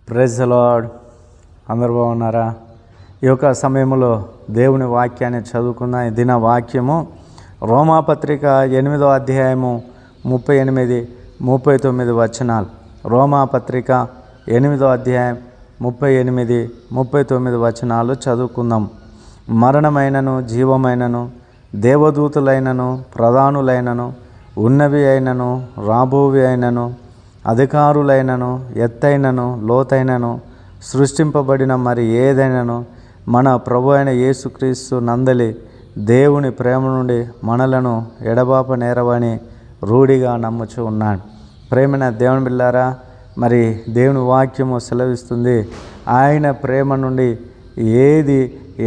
Praise the lord. అందరూ బాగున్నారా? ఈ యొక్క సమయంలో దేవుని వాక్యాన్ని చదువుకున్న ఈ దిన వాక్యము రోమాపత్రిక 8వ అధ్యాయము 38, 39 వచనాలు. రోమాపత్రిక 8వ అధ్యాయం 38, 39 వచనాలు చదువుకుందాం. మరణమైనను జీవమైనను దేవదూతులైనను ప్రధానులైనను ఉన్నవి అయినను రాబోవి అయినను అధికారులైనను ఎత్తైనను లోతైనను సృష్టింపబడిన మరి ఏదైనను మన ప్రభు అయిన యేసుక్రీస్తు నందలి దేవుని ప్రేమ నుండి మనలను ఎడబాప నేరవని రూఢిగా నమ్ముచూ ఉన్నాడు. ప్రేమైన దేవుని బిడ్డలారా, మరి దేవుని వాక్యము సెలవిస్తుంది, ఆయన ప్రేమ నుండి ఏది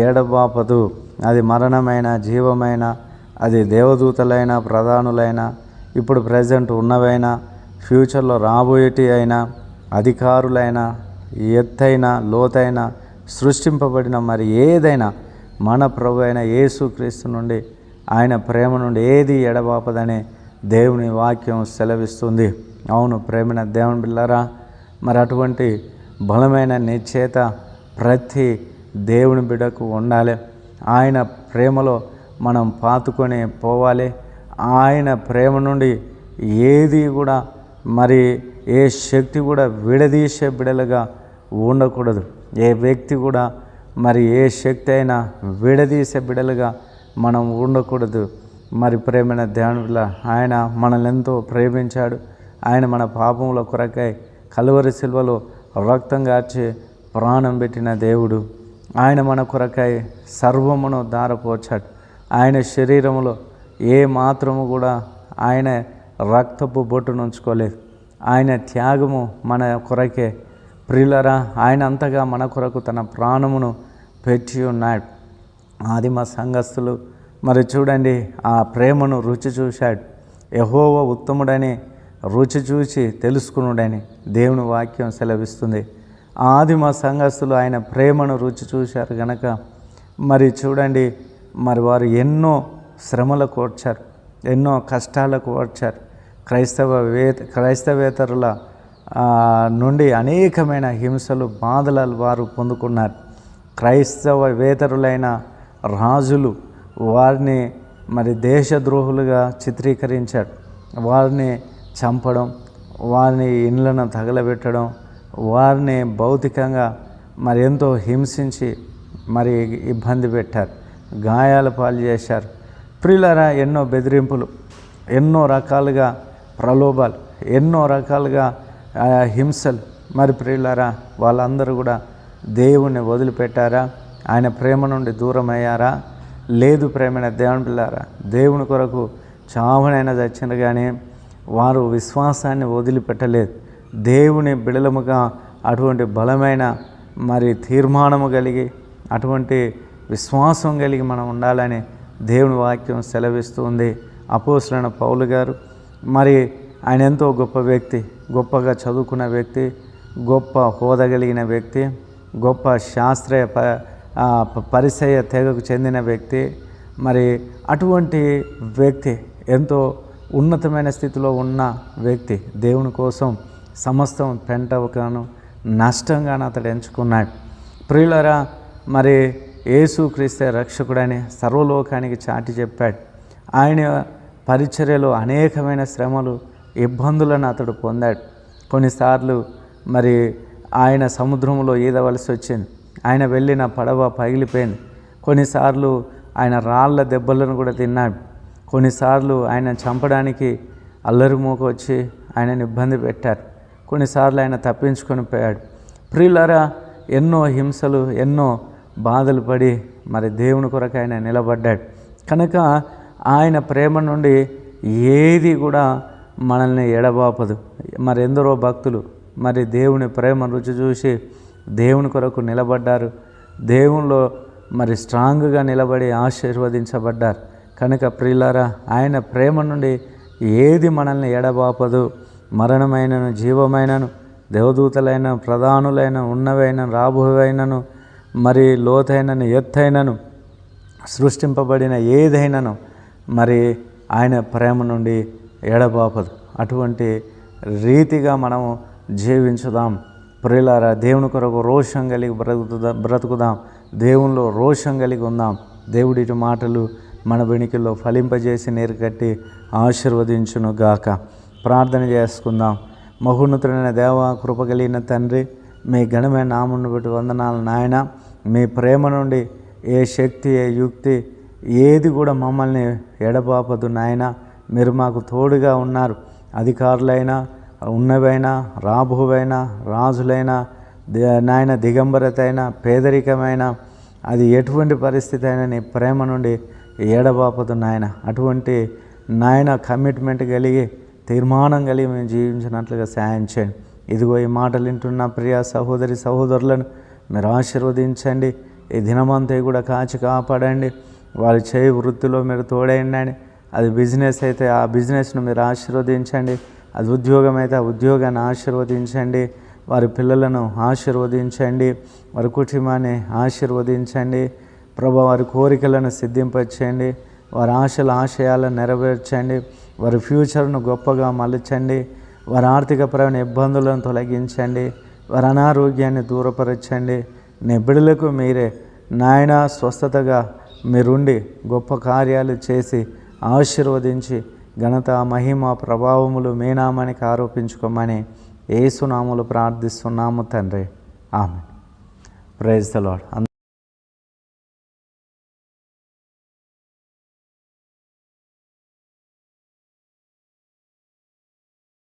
ఎడబాపదు. అది మరణమైన జీవమైన, అది దేవదూతలైన ప్రధానులైన, ఇప్పుడు ప్రజెంట్ ఉన్నవైనా, ఫ్యూచర్లో రాబోయేటి అయినా, అధికారులైన, ఎత్తైన లోతైన సృష్టింపబడిన మరి ఏదైనా మన ప్రభు అయిన యేసుక్రీస్తు నుండి, ఆయన ప్రేమ నుండి ఏది ఎడబాపదని దేవుని వాక్యం సెలవిస్తుంది. అవును ప్రేమైన దేవుని బిడ్డలారా, మరి అటువంటి బలమైన నిశ్చయత ప్రతి దేవుని బిడ్డకు ఉండాలి. ఆయన ప్రేమలో మనం పాతుకొని పోవాలి. ఆయన ప్రేమ నుండి ఏది కూడా మరి ఏ శక్తి కూడా విడదీసే బిడలుగా ఉండకూడదు. ఏ వ్యక్తి కూడా మరి ఏ శక్తి అయినా విడదీసే బిడలుగా మనం ఉండకూడదు. మరి ప్రేమైన దేవునిలా ఆయన మనల్ని ఎంతో ప్రేమించాడు. ఆయన మన పాపముల కొరకై కలువరి శిలువలో రక్తం గార్చి ప్రాణం పెట్టిన దేవుడు. ఆయన మన కొరకై సర్వమును ధారపోచాడు. ఆయన శరీరములో ఏ మాత్రము కూడా ఆయన రక్తపు బొట్టును ఉంచుకోలేదు. ఆయన త్యాగము మన కొరకే. ప్రియులరా, ఆయన అంతగా మన కొరకు తన ప్రాణమును పెట్టి ఉన్నాడు. ఆదిమ సంఘస్థులు మరి చూడండి, ఆ ప్రేమను రుచి చూశాడు. యెహోవా ఉత్తముడని రుచి చూసి తెలుసుకునుడని దేవుని వాక్యం సెలవిస్తుంది. ఆదిమ సంఘస్థులు ఆయన ప్రేమను రుచి చూశారు గనక మరి చూడండి, మరి వారు ఎన్నో శ్రమలకు ఓడ్చారు, ఎన్నో కష్టాలకు ఓడ్చారు. క్రైస్తవేతరుల నుండి అనేకమైన హింసలు బాధలు వారు పొందుకున్నారు. క్రైస్తవేతరులైన రాజులు వారిని మరి దేశద్రోహులుగా చిత్రీకరించారు. వారిని చంపడం, వారిని ఇండ్లను తగలబెట్టడం, వారిని భౌతికంగా మరి ఎంతో హింసించి మరి ఇబ్బంది పెట్టారు, గాయాల పాలు చేశారు. ప్రియులారా, ఎన్నో బెదిరింపులు, ఎన్నో రకాలుగా ప్రలోభాలు, ఎన్నో రకాలుగా హింసలు. మరి ప్రియులారా, వాళ్ళందరూ కూడా దేవుణ్ణి వదిలిపెట్టారా? ఆయన ప్రేమ నుండి దూరం అయ్యారా? లేదు ప్రేమైన దేవుని పిల్లారా, దేవుని కొరకు చావనైనా చచ్చింది కానీ వారు విశ్వాసాన్ని వదిలిపెట్టలేదు. దేవుని బిడలముగా అటువంటి బలమైన మరి తీర్మానము కలిగి, అటువంటి విశ్వాసం కలిగి మనం ఉండాలని దేవుని వాక్యం సెలవిస్తుంది. అపోస్తలుడైన పౌలు గారు మరి ఆయన ఎంతో గొప్ప వ్యక్తి, గొప్పగా చదువుకున్న వ్యక్తి, గొప్ప హోదా కలిగిన వ్యక్తి, గొప్ప శాస్త్రీయ పరిసయ తెగకు చెందిన వ్యక్తి. మరి అటువంటి వ్యక్తి, ఎంతో ఉన్నతమైన స్థితిలో ఉన్న వ్యక్తి, దేవుని కోసం సమస్తం పెంటవగాను నష్టంగాను అతడు ఎంచుకున్నాడు. ప్రియులరా, మరి యేసుక్రీస్తే రక్షకుడని సర్వలోకానికి చాటి చెప్పాడు. ఆయన పరిచర్యలో అనేకమైన శ్రమలు, ఇబ్బందులను అతడు పొందాడు. కొన్నిసార్లు మరి ఆయన సముద్రంలో ఈదవలసి వచ్చింది. ఆయన వెళ్ళిన పడవ పగిలిపోయింది. కొన్నిసార్లు ఆయన రాళ్ల దెబ్బలను కూడా తిన్నాడు. కొన్నిసార్లు ఆయన చంపడానికి అల్లరిమూక వచ్చి ఆయనను ఇబ్బంది పెట్టారు. కొన్నిసార్లు ఆయన తప్పించుకొని పోయాడు. ప్రియులారా, ఎన్నో హింసలు, ఎన్నో బాధలు పడి మరి దేవుని కొరకు ఆయన నిలబడ్డాడు. కనుక ఆయన ప్రేమ నుండి ఏది కూడా మనల్ని ఎడబాపదు. మరి ఎందరో భక్తులు మరి దేవుని ప్రేమ రుచి చూసి దేవుని కొరకు నిలబడ్డారు. దేవునిలో మరి స్ట్రాంగ్గా నిలబడి ఆశీర్వదించబడ్డారు. కనుక ప్రియులారా, ఆయన ప్రేమ నుండి ఏది మనల్ని ఎడబాపదు. మరణమైనను జీవమైనను దేవదూతలైన ప్రధానులైన ఉన్నవైన రాబోవైనను మరి లోతైనను ఎత్తైనను సృష్టింపబడిన ఏదైనాను మరి ఆయన ప్రేమ నుండి ఎడబాపదు. అటువంటి రీతిగా మనము జీవించుదాం. ప్రియులారా, దేవుని కొరకు రోషం కలిగి బ్రతుకుదాం. దేవునిలో రోషం కలిగి ఉందాం. దేవుడి మాటలు మన వెనుకల్లో ఫలింపజేసి నీరు కట్టి ఆశీర్వదించును గాక. ప్రార్థన చేసుకుందాం. మహోన్నతుడైన దేవ, కృప కలిగిన తండ్రి, మీ ఘనమైన నామమును బట్టి వందనాలు నాయన. మీ ప్రేమ నుండి ఏ శక్తి, ఏ యుక్తి, ఏది కూడా మమ్మల్ని ఎడబాపదు నాయన. మీరు మాకు తోడుగా ఉన్నారు. అధికారులైనా, ఉన్నవైనా, రాబోవైనా, రాజులైనా నాయన, దిగంబరత అయినా, పేదరికమైన, అది ఎటువంటి పరిస్థితి అయినా నీ ప్రేమ నుండి ఎడబాపదు నాయన. అటువంటి నాయన కమిట్మెంట్ కలిగి, తీర్మానం కలిగి మేము జీవించినట్లుగా సాయం చేయండి. ఇదిగో ఈ మాటలు వింటున్న ప్రియ సహోదరి సహోదరులను మీరు ఆశీర్వదించండి. ఈ దినమంతా కూడా కాచి కాపాడండి. వారి చేయి వృత్తిలో మీరు తోడైండండి. అది బిజినెస్ అయితే ఆ బిజినెస్ను మీరు ఆశీర్వదించండి. అది ఉద్యోగం అయితే ఆ ఉద్యోగాన్ని ఆశీర్వదించండి. వారి పిల్లలను ఆశీర్వదించండి. వారి కుటుంబాన్ని ఆశీర్వదించండి. ప్రభు, వారి కోరికలను సిద్ధింపచేయండి. వారి ఆశయాలను నెరవేర్చండి. వారి ఫ్యూచర్ను గొప్పగా మలచండి. వారి ఆర్థికపరమైన ఇబ్బందులను తొలగించండి. వారి అనారోగ్యాన్ని దూరపరచండి. నీ బిడ్డలకు మీరే నాయన స్వస్థతగా మీరుండి గొప్ప కార్యాలు చేసి ఆశీర్వదించి ఘనత, మహిమ, ప్రభావములు మీ నామానికి ఆరోపించుకోమని యేసు నామములో ప్రార్థిస్తున్నాము తండ్రి. ఆమేన్. Praise the lord.